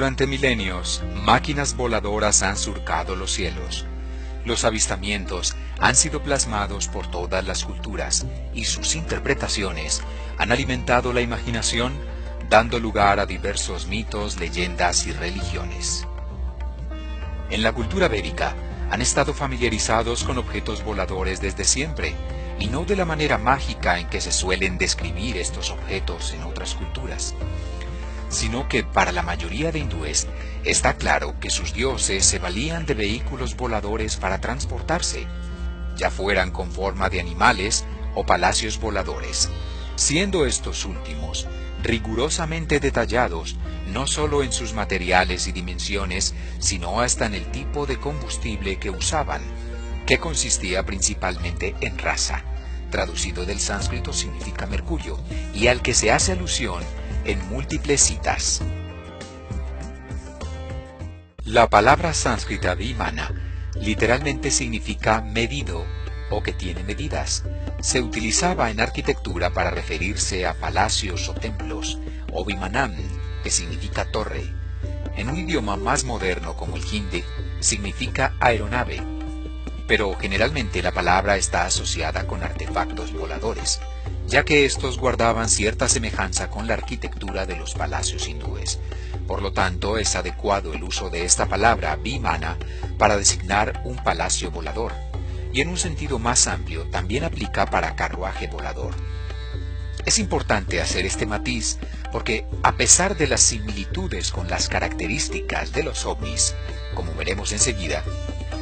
Durante milenios, máquinas voladoras han surcado los cielos. Los avistamientos han sido plasmados por todas las culturas y sus interpretaciones han alimentado la imaginación, dando lugar a diversos mitos, leyendas y religiones. En la cultura védica han estado familiarizados con objetos voladores desde siempre, y no de la manera mágica en que se suelen describir estos objetos en otras culturas, sino que para la mayoría de hindúes está claro que sus dioses se valían de vehículos voladores para transportarse, ya fueran con forma de animales o palacios voladores, siendo estos últimos rigurosamente detallados no solo en sus materiales y dimensiones, sino hasta en el tipo de combustible que usaban, que consistía principalmente en rasa, traducido del sánscrito significa mercurio, y al que se hace alusión en múltiples citas. La palabra sánscrita vimana literalmente significa medido o que tiene medidas. Se utilizaba en arquitectura para referirse a palacios o templos, o vimanam, que significa torre. En un idioma más moderno como el hindi, significa aeronave, pero generalmente la palabra está asociada con artefactos voladores, ya que estos guardaban cierta semejanza con la arquitectura de los palacios hindúes. Por lo tanto, es adecuado el uso de esta palabra vimana para designar un palacio volador, y en un sentido más amplio también aplica para carruaje volador. Es importante hacer este matiz porque, a pesar de las similitudes con las características de los ovnis, como veremos enseguida,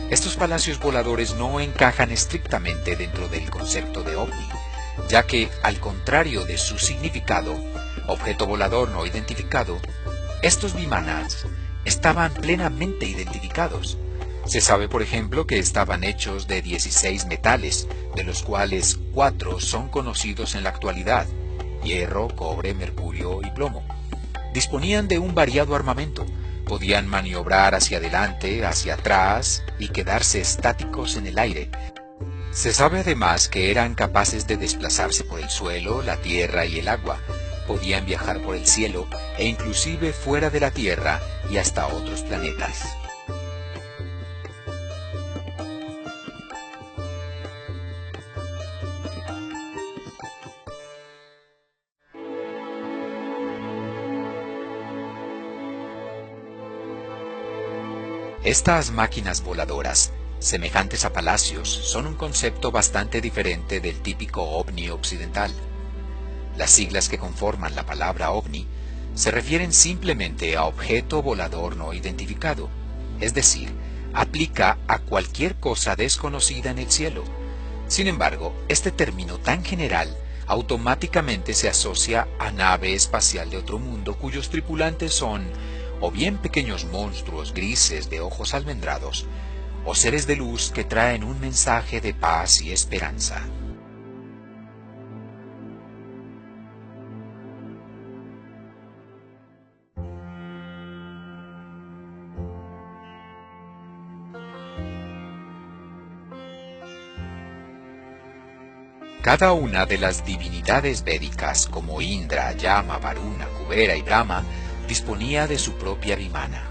estos palacios voladores no encajan estrictamente dentro del concepto de ovni, ya que, al contrario de su significado, objeto volador no identificado, estos vimanas estaban plenamente identificados. Se sabe, por ejemplo, que estaban hechos de 16 metales, de los cuales 4 son conocidos en la actualidad: hierro, cobre, mercurio y plomo. Disponían de un variado armamento, podían maniobrar hacia adelante, hacia atrás y quedarse estáticos en el aire. Se sabe además que eran capaces de desplazarse por el suelo, la tierra y el agua. Podían viajar por el cielo e inclusive fuera de la Tierra y hasta otros planetas. Estas máquinas voladoras, semejantes a palacios, son un concepto bastante diferente del típico ovni occidental. Las siglas que conforman la palabra ovni se refieren simplemente a objeto volador no identificado, es decir, aplica a cualquier cosa desconocida en el cielo. Sin embargo, este término tan general automáticamente se asocia a nave espacial de otro mundo cuyos tripulantes son o bien pequeños monstruos grises de ojos almendrados, o seres de luz que traen un mensaje de paz y esperanza. Cada una de las divinidades védicas, como Indra, Yama, Varuna, Kubera y Brahma, disponía de su propia vimana.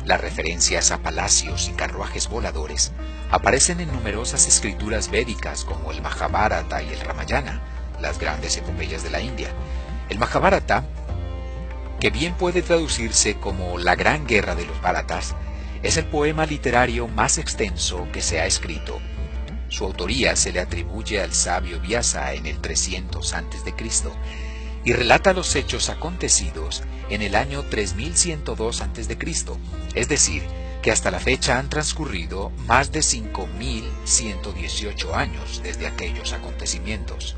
Las referencias a palacios y carruajes voladores aparecen en numerosas escrituras védicas como el Mahabharata y el Ramayana, las grandes epopeyas de la India. El Mahabharata, que bien puede traducirse como la Gran Guerra de los Bharatas, es el poema literario más extenso que se ha escrito. Su autoría se le atribuye al sabio Vyasa en el 300 a.C. y relata los hechos acontecidos en el año 3102 a.C., es decir, que hasta la fecha han transcurrido más de 5118 años desde aquellos acontecimientos.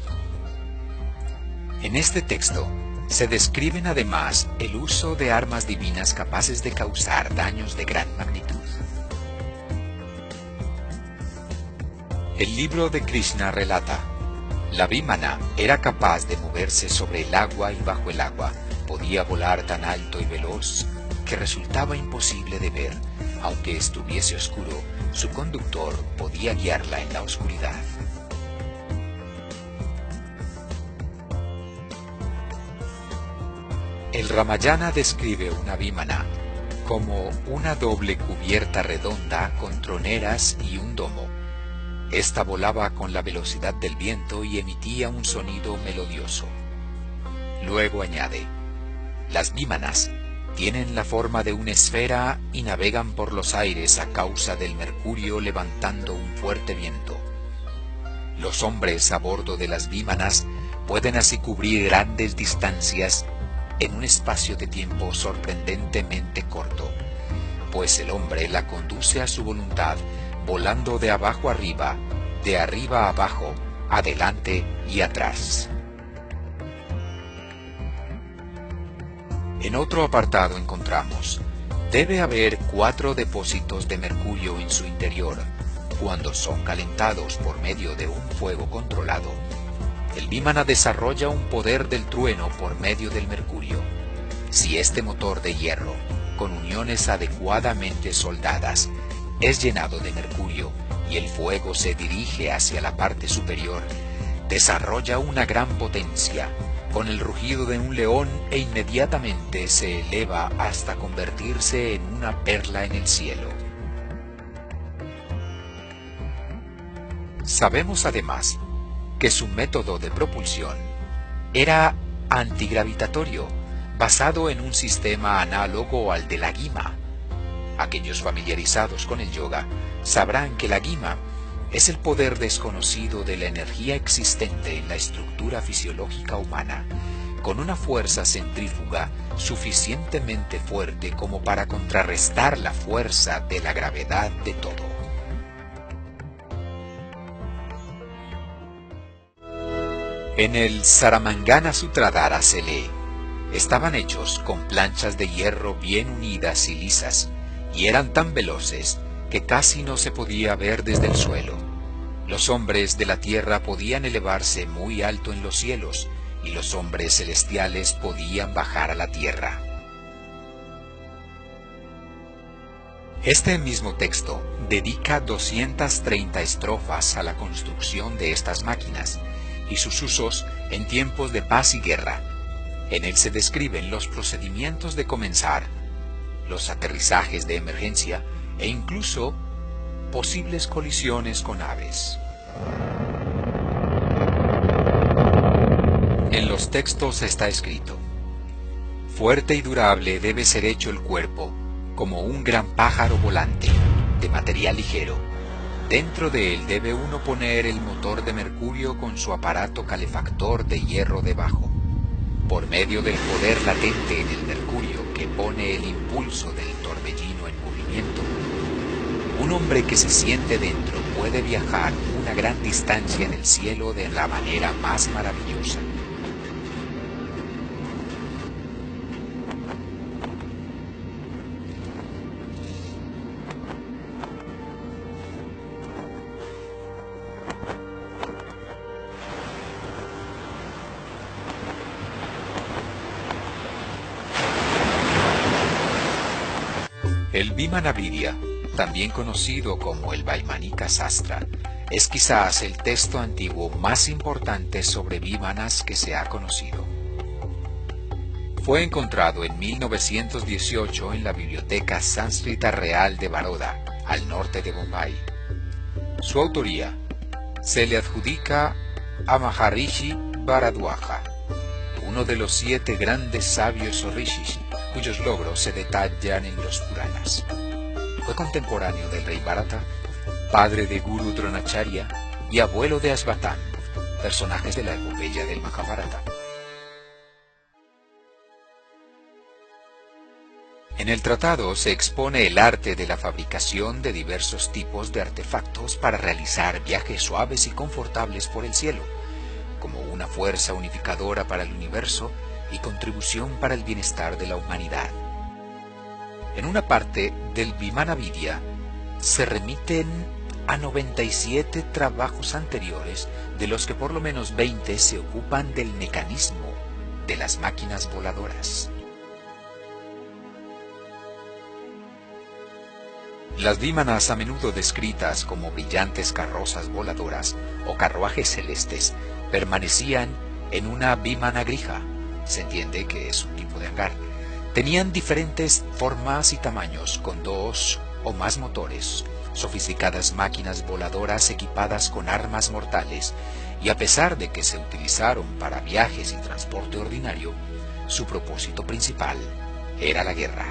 En este texto se describen además el uso de armas divinas capaces de causar daños de gran magnitud. El libro de Krishna relata: la vimana era capaz de moverse sobre el agua y bajo el agua, podía volar tan alto y veloz que resultaba imposible de ver. Aunque estuviese oscuro, su conductor podía guiarla en la oscuridad. El Ramayana describe una vímana como una doble cubierta redonda con troneras y un domo. Esta volaba con la velocidad del viento y emitía un sonido melodioso. Luego añade, las vímanas tienen la forma de una esfera y navegan por los aires a causa del mercurio levantando un fuerte viento. Los hombres a bordo de las vímanas pueden así cubrir grandes distancias en un espacio de tiempo sorprendentemente corto, pues el hombre la conduce a su voluntad volando de abajo arriba, de arriba a abajo, adelante y atrás. En otro apartado encontramos, debe haber 4 depósitos de mercurio en su interior. Cuando son calentados por medio de un fuego controlado, el vímana desarrolla un poder del trueno por medio del mercurio. Si este motor de hierro, con uniones adecuadamente soldadas, es llenado de mercurio y el fuego se dirige hacia la parte superior, desarrolla una gran potencia, con el rugido de un león e inmediatamente se eleva hasta convertirse en una perla en el cielo. Sabemos además que su método de propulsión era antigravitatorio, basado en un sistema análogo al de la guima. Aquellos familiarizados con el yoga sabrán que la guima es el poder desconocido de la energía existente en la estructura fisiológica humana, con una fuerza centrífuga suficientemente fuerte como para contrarrestar la fuerza de la gravedad de todo. En el Saramangana Sutradhara se lee, estaban hechos con planchas de hierro bien unidas y lisas, y eran tan veloces que casi no se podía ver desde el suelo. Los hombres de la tierra podían elevarse muy alto en los cielos, y los hombres celestiales podían bajar a la tierra. Este mismo texto dedica 230 estrofas a la construcción de estas máquinas, y sus usos en tiempos de paz y guerra. En él se describen los procedimientos de comenzar, los aterrizajes de emergencia e incluso posibles colisiones con aves. En los textos está escrito, fuerte y durable debe ser hecho el cuerpo, como un gran pájaro volante, de material ligero. Dentro de él debe uno poner el motor de mercurio con su aparato calefactor de hierro debajo. Por medio del poder latente en el mercurio que pone el impulso del torbellino en movimiento, un hombre que se siente dentro puede viajar una gran distancia en el cielo de la manera más maravillosa. El Vimana Vidya, también conocido como el Vaimanika Sastra, es quizás el texto antiguo más importante sobre Vimanas que se ha conocido. Fue encontrado en 1918 en la Biblioteca Sánscrita Real de Baroda, al norte de Bombay. Su autoría se le adjudica a Maharishi Bharadwaja, uno de los 7 grandes sabios o rishis, cuyos logros se detallan en los Puranas. Fue contemporáneo del rey Bharata, padre de Guru Dronacharya y abuelo de Ashvatthama, personajes de la epopeya del Mahabharata. En el tratado se expone el arte de la fabricación de diversos tipos de artefactos para realizar viajes suaves y confortables por el cielo, como una fuerza unificadora para el universo y contribución para el bienestar de la humanidad. En una parte del Vimana Vidya se remiten a 97 trabajos anteriores, de los que por lo menos 20 se ocupan del mecanismo de las máquinas voladoras. Las vímanas, a menudo descritas como brillantes carrozas voladoras o carruajes celestes, permanecían en una vímana grija, se entiende que es un tipo de hangar. Tenían diferentes formas y tamaños, con 2 o más motores, sofisticadas máquinas voladoras equipadas con armas mortales, y a pesar de que se utilizaron para viajes y transporte ordinario, su propósito principal era la guerra.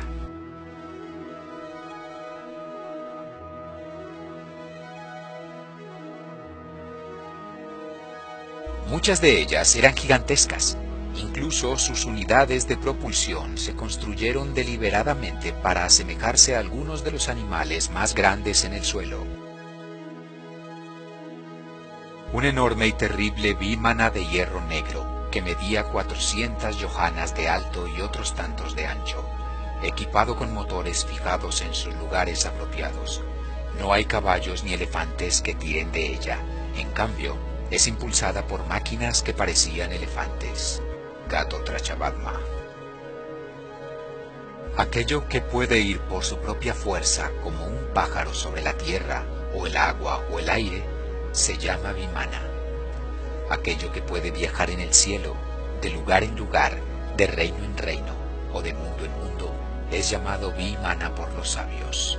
Muchas de ellas eran gigantescas. Incluso sus unidades de propulsión se construyeron deliberadamente para asemejarse a algunos de los animales más grandes en el suelo. Un enorme y terrible Vimana de hierro negro, que medía 400 yojanas de alto y otros tantos de ancho, equipado con motores fijados en sus lugares apropiados. No hay caballos ni elefantes que tiren de ella. En cambio, es impulsada por máquinas que parecían elefantes. Gatotrachabadma. Aquello que puede ir por su propia fuerza como un pájaro sobre la tierra, o el agua, o el aire, se llama Vimana. Aquello que puede viajar en el cielo, de lugar en lugar, de reino en reino, o de mundo en mundo, es llamado Vimana por los sabios.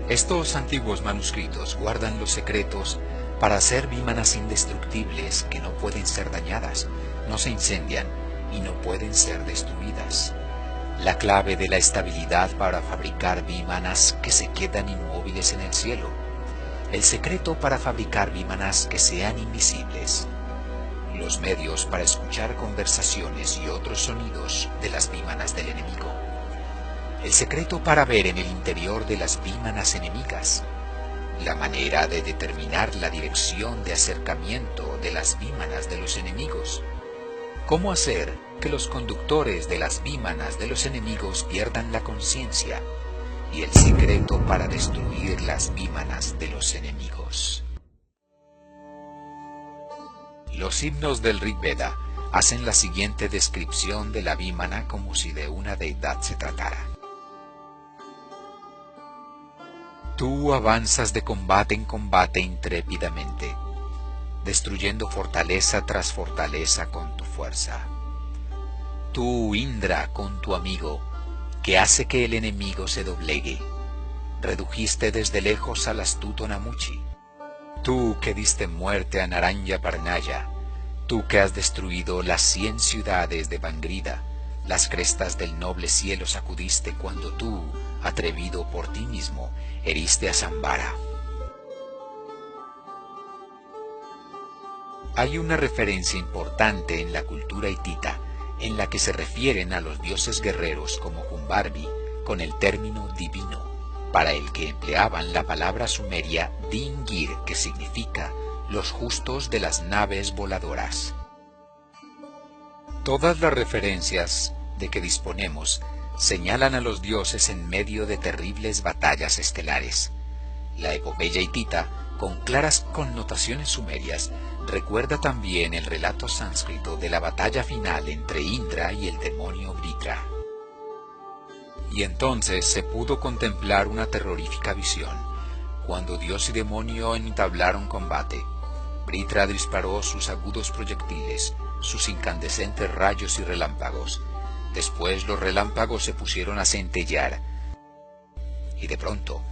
Estos antiguos manuscritos guardan los secretos para hacer vímanas indestructibles que no pueden ser dañadas, no se incendian y no pueden ser destruidas. La clave de la estabilidad para fabricar vímanas que se quedan inmóviles en el cielo. El secreto para fabricar vímanas que sean invisibles. Los medios para escuchar conversaciones y otros sonidos de las vímanas del enemigo. El secreto para ver en el interior de las vímanas enemigas. La manera de determinar la dirección de acercamiento de las vímanas de los enemigos. Cómo hacer que los conductores de las vímanas de los enemigos pierdan la conciencia. Y el secreto para destruir las vímanas de los enemigos. Los himnos del Rig Veda hacen la siguiente descripción de la vímana como si de una deidad se tratara. Tú avanzas de combate en combate intrépidamente, destruyendo fortaleza tras fortaleza con tu fuerza. Tú, Indra, con tu amigo, que hace que el enemigo se doblegue, redujiste desde lejos al astuto Namuchi. Tú que diste muerte a Naranya Parnaya, tú que has destruido las 100 ciudades de Bangrida, las crestas del noble cielo sacudiste cuando tú, atrevido por ti mismo, heriste a Sambara. Hay una referencia importante en la cultura hitita en la que se refieren a los dioses guerreros como Humbarbi con el término divino, para el que empleaban la palabra sumeria Dingir, que significa los justos de las naves voladoras. Todas las referencias de que disponemos señalan a los dioses en medio de terribles batallas estelares. La epopeya hitita, con claras connotaciones sumerias, recuerda también el relato sánscrito de la batalla final entre Indra y el demonio Vritra. Y entonces se pudo contemplar una terrorífica visión, cuando Dios y demonio entablaron combate. Vritra disparó sus agudos proyectiles, sus incandescentes rayos y relámpagos. Después los relámpagos se pusieron a centellear, y de pronto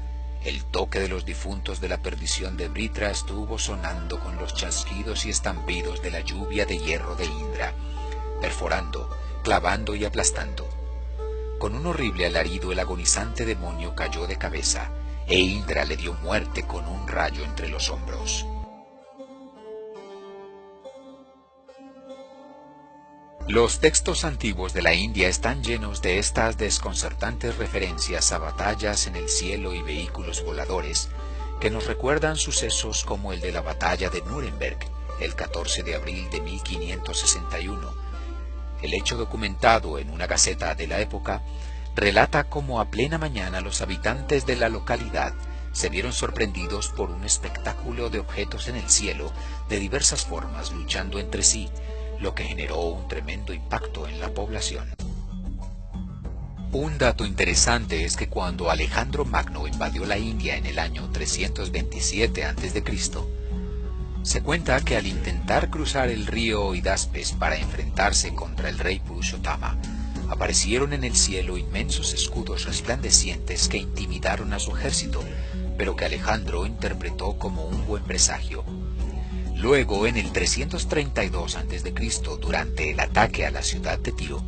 el toque de los difuntos de la perdición de Vritra estuvo sonando con los chasquidos y estampidos de la lluvia de hierro de Indra, perforando, clavando y aplastando. Con un horrible alarido el agonizante demonio cayó de cabeza, e Indra le dio muerte con un rayo entre los hombros. Los textos antiguos de la India están llenos de estas desconcertantes referencias a batallas en el cielo y vehículos voladores, que nos recuerdan sucesos como el de la batalla de Nuremberg, el 14 de abril de 1561. El hecho documentado en una gaceta de la época relata cómo a plena mañana los habitantes de la localidad se vieron sorprendidos por un espectáculo de objetos en el cielo de diversas formas luchando entre sí, lo que generó un tremendo impacto en la población. Un dato interesante es que cuando Alejandro Magno invadió la India en el año 327 a.C., Se cuenta que al intentar cruzar el río Hidaspes para enfrentarse contra el rey Purushotama, aparecieron en el cielo inmensos escudos resplandecientes que intimidaron a su ejército, pero que Alejandro interpretó como un buen presagio. Luego, en el 332 a.C., durante el ataque a la ciudad de Tiro,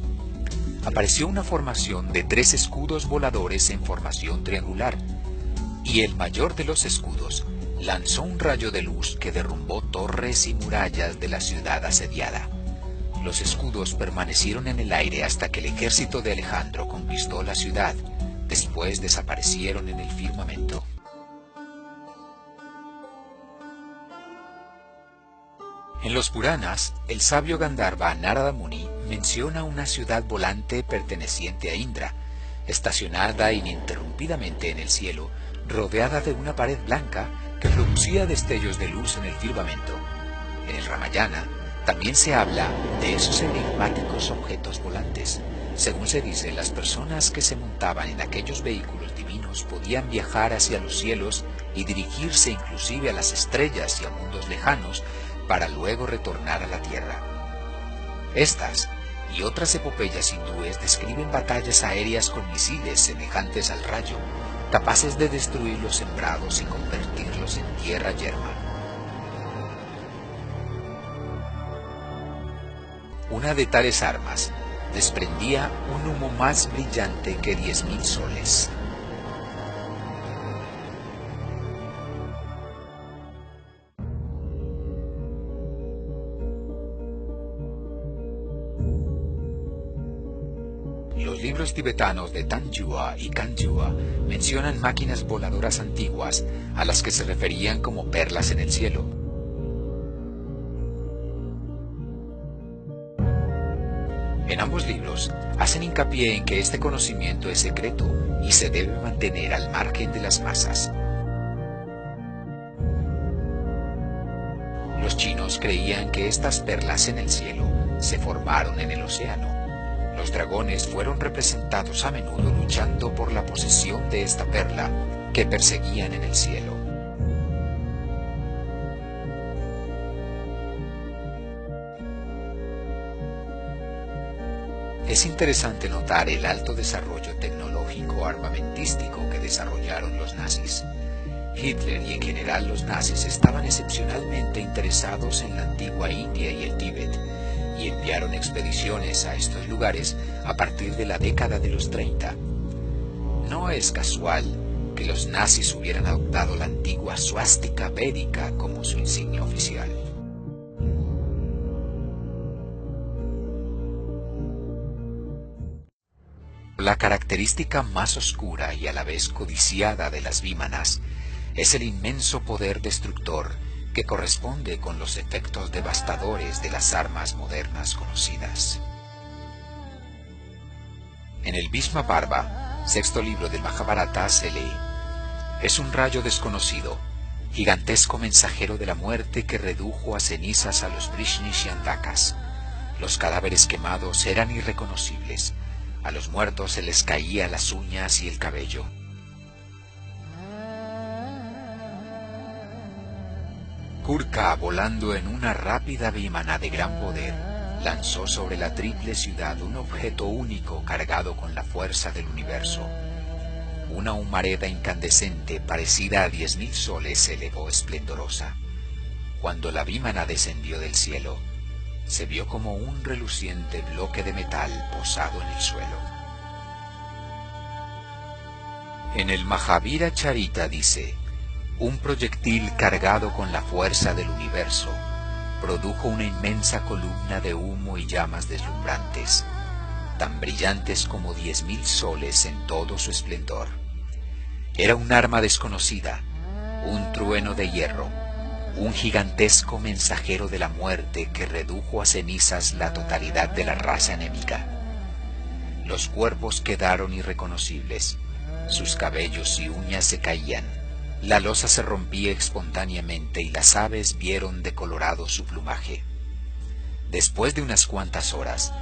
apareció una formación de 3 escudos voladores en formación triangular, y el mayor de los escudos lanzó un rayo de luz que derrumbó torres y murallas de la ciudad asediada. Los escudos permanecieron en el aire hasta que el ejército de Alejandro conquistó la ciudad. Después desaparecieron en el firmamento. En los Puranas, el sabio Gandharva Narada Muni menciona una ciudad volante perteneciente a Indra, estacionada ininterrumpidamente en el cielo, rodeada de una pared blanca que producía destellos de luz en el firmamento. En el Ramayana también se habla de esos enigmáticos objetos volantes. Según se dice, las personas que se montaban en aquellos vehículos divinos podían viajar hacia los cielos y dirigirse inclusive a las estrellas y a mundos lejanos para luego retornar a la tierra. Estas y otras epopeyas hindúes describen batallas aéreas con misiles semejantes al rayo, capaces de destruir los sembrados y convertirlos en tierra yerma. Una de tales armas desprendía un humo más brillante que 10.000 soles. Los libros tibetanos de Tanjua y Kanjua mencionan máquinas voladoras antiguas a las que se referían como perlas en el cielo. En ambos libros hacen hincapié en que este conocimiento es secreto y se debe mantener al margen de las masas. Los chinos creían que estas perlas en el cielo se formaron en el océano. Los dragones fueron representados a menudo luchando por la posesión de esta perla que perseguían en el cielo. Es interesante notar el alto desarrollo tecnológico armamentístico que desarrollaron los nazis. Hitler y en general los nazis estaban excepcionalmente interesados en la antigua India y el Tíbet, y enviaron expediciones a estos lugares a partir de la década de los 30. No es casual que los nazis hubieran adoptado la antigua suástica védica como su insignia oficial. La característica más oscura y a la vez codiciada de las vímanas es el inmenso poder destructor que corresponde con los efectos devastadores de las armas modernas conocidas. En el Bhishma Parva, 6º libro del Mahabharata, se lee: es un rayo desconocido, gigantesco mensajero de la muerte que redujo a cenizas a los Vrishnis y Andakas. Los cadáveres quemados eran irreconocibles. A los muertos se les caía las uñas y el cabello. Kurka, volando en una rápida vímana de gran poder, lanzó sobre la triple ciudad un objeto único cargado con la fuerza del universo. Una humareda incandescente parecida a 10.000 soles se elevó esplendorosa. Cuando la vímana descendió del cielo, se vio como un reluciente bloque de metal posado en el suelo. En el Mahavira Charita dice: un proyectil cargado con la fuerza del universo produjo una inmensa columna de humo y llamas deslumbrantes, tan brillantes como 10.000 soles en todo su esplendor. Era un arma desconocida, un trueno de hierro, un gigantesco mensajero de la muerte que redujo a cenizas la totalidad de la raza enemiga. Los cuerpos quedaron irreconocibles, sus cabellos y uñas se caían, la losa se rompía espontáneamente y las aves vieron decolorado su plumaje. Después de unas cuantas horas,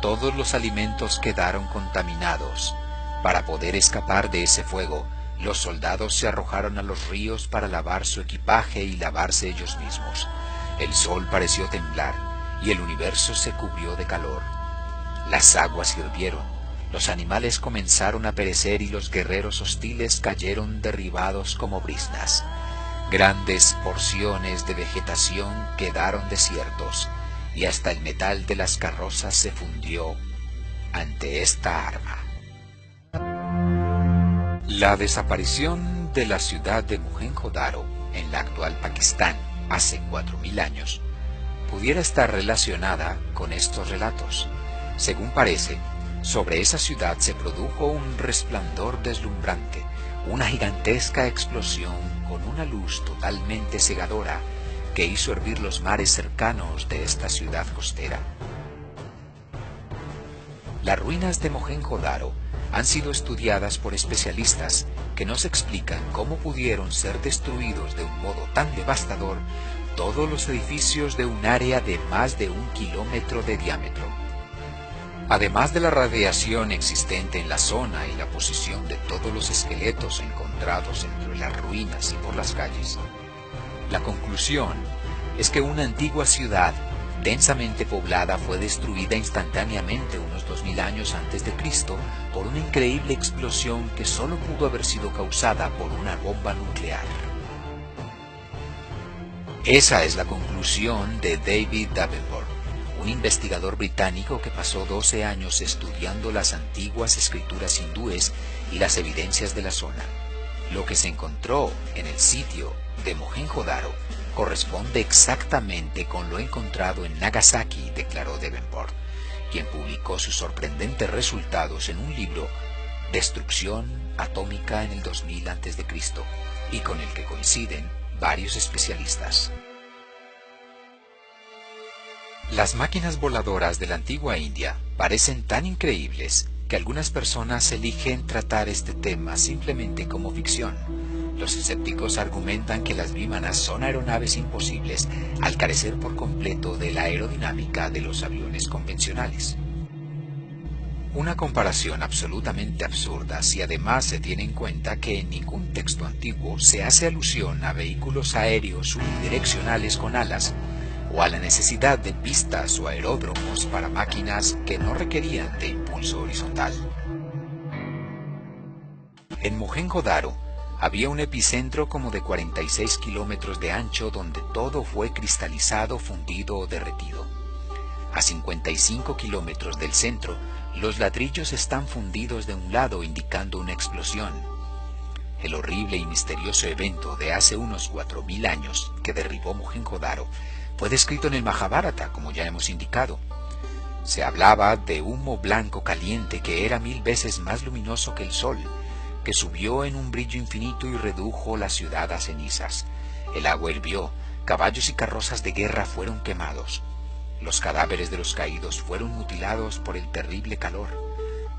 todos los alimentos quedaron contaminados. Para poder escapar de ese fuego, Los soldados se arrojaron a los ríos para lavar su equipaje y lavarse ellos mismos. El sol pareció temblar y el universo se cubrió de calor. Las aguas hirvieron, los animales comenzaron a perecer y los guerreros hostiles cayeron derribados como briznas. Grandes porciones de vegetación quedaron desiertos y hasta el metal de las carrozas se fundió ante esta arma. La desaparición de la ciudad de Mohenjo-Daro en la actual Pakistán hace 4000 años pudiera estar relacionada con estos relatos. Según parece, sobre esa ciudad se produjo un resplandor deslumbrante, una gigantesca explosión con una luz totalmente cegadora que hizo hervir los mares cercanos de esta ciudad costera. Las ruinas de Mohenjo-Daro han sido estudiadas por especialistas que nos explican cómo pudieron ser destruidos de un modo tan devastador todos los edificios de un área de más de 1 kilómetro de diámetro. Además de la radiación existente en la zona y la posición de todos los esqueletos encontrados entre las ruinas y por las calles, la conclusión es que una antigua ciudad densamente poblada fue destruida instantáneamente unos 2000 años antes de Cristo por una increíble explosión que solo pudo haber sido causada por una bomba nuclear. Esa es la conclusión de David Davenport, un investigador británico que pasó 12 años estudiando las antiguas escrituras hindúes y las evidencias de la zona. Lo que se encontró en el sitio de Mohenjo-Daro corresponde exactamente con lo encontrado en Nagasaki, declaró Davenport, quien publicó sus sorprendentes resultados en un libro, Destrucción Atómica en el 2000 a.C., y con el que coinciden varios especialistas. Las máquinas voladoras de la antigua India parecen tan increíbles que algunas personas eligen tratar este tema simplemente como ficción. Los escépticos argumentan que las vímanas son aeronaves imposibles al carecer por completo de la aerodinámica de los aviones convencionales. Una comparación absolutamente absurda si además se tiene en cuenta que en ningún texto antiguo se hace alusión a vehículos aéreos unidireccionales con alas o a la necesidad de pistas o aeródromos para máquinas que no requerían de impulso horizontal. En Mohenjo-Daro había un epicentro como de 46 kilómetros de ancho donde todo fue cristalizado, fundido o derretido. A 55 kilómetros del centro, los ladrillos están fundidos de un lado indicando una explosión. El horrible y misterioso evento de hace unos 4000 años que derribó Mohenjo-Daro fue descrito en el Majábharata, como ya hemos indicado. Se hablaba de humo blanco caliente que era 1000 veces más luminoso que el sol, que subió en un brillo infinito y redujo la ciudad a cenizas. El agua hirvió, caballos y carrozas de guerra fueron quemados. Los cadáveres de los caídos fueron mutilados por el terrible calor,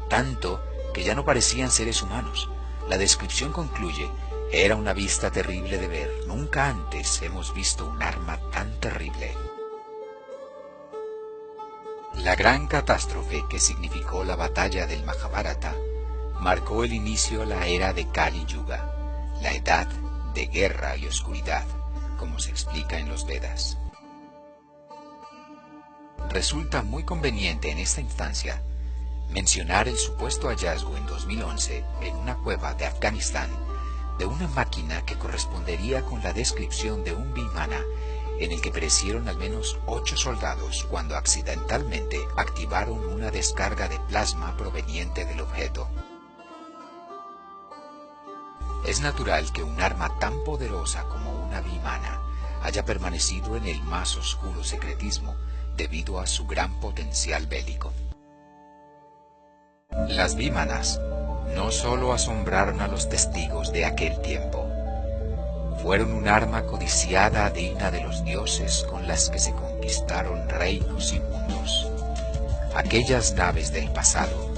tanto que ya no parecían seres humanos. La descripción concluye: era una vista terrible de ver. Nunca antes hemos visto un arma tan terrible. La gran catástrofe que significó la batalla del Majábharata marcó el inicio a la era de Kali Yuga, la edad de guerra y oscuridad, como se explica en los Vedas. Resulta muy conveniente en esta instancia mencionar el supuesto hallazgo en 2011 en una cueva de Afganistán de una máquina que correspondería con la descripción de un vimana en el que perecieron al menos 8 soldados cuando accidentalmente activaron una descarga de plasma proveniente del objeto. Es natural que un arma tan poderosa como una vimana haya permanecido en el más oscuro secretismo debido a su gran potencial bélico. Las vímanas no solo asombraron a los testigos de aquel tiempo, fueron un arma codiciada digna de los dioses con las que se conquistaron reinos y mundos. Aquellas naves del pasado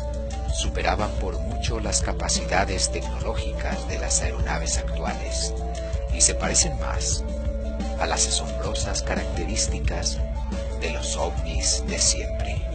superaban por mucho las capacidades tecnológicas de las aeronaves actuales y se parecen más a las asombrosas características de los ovnis de siempre.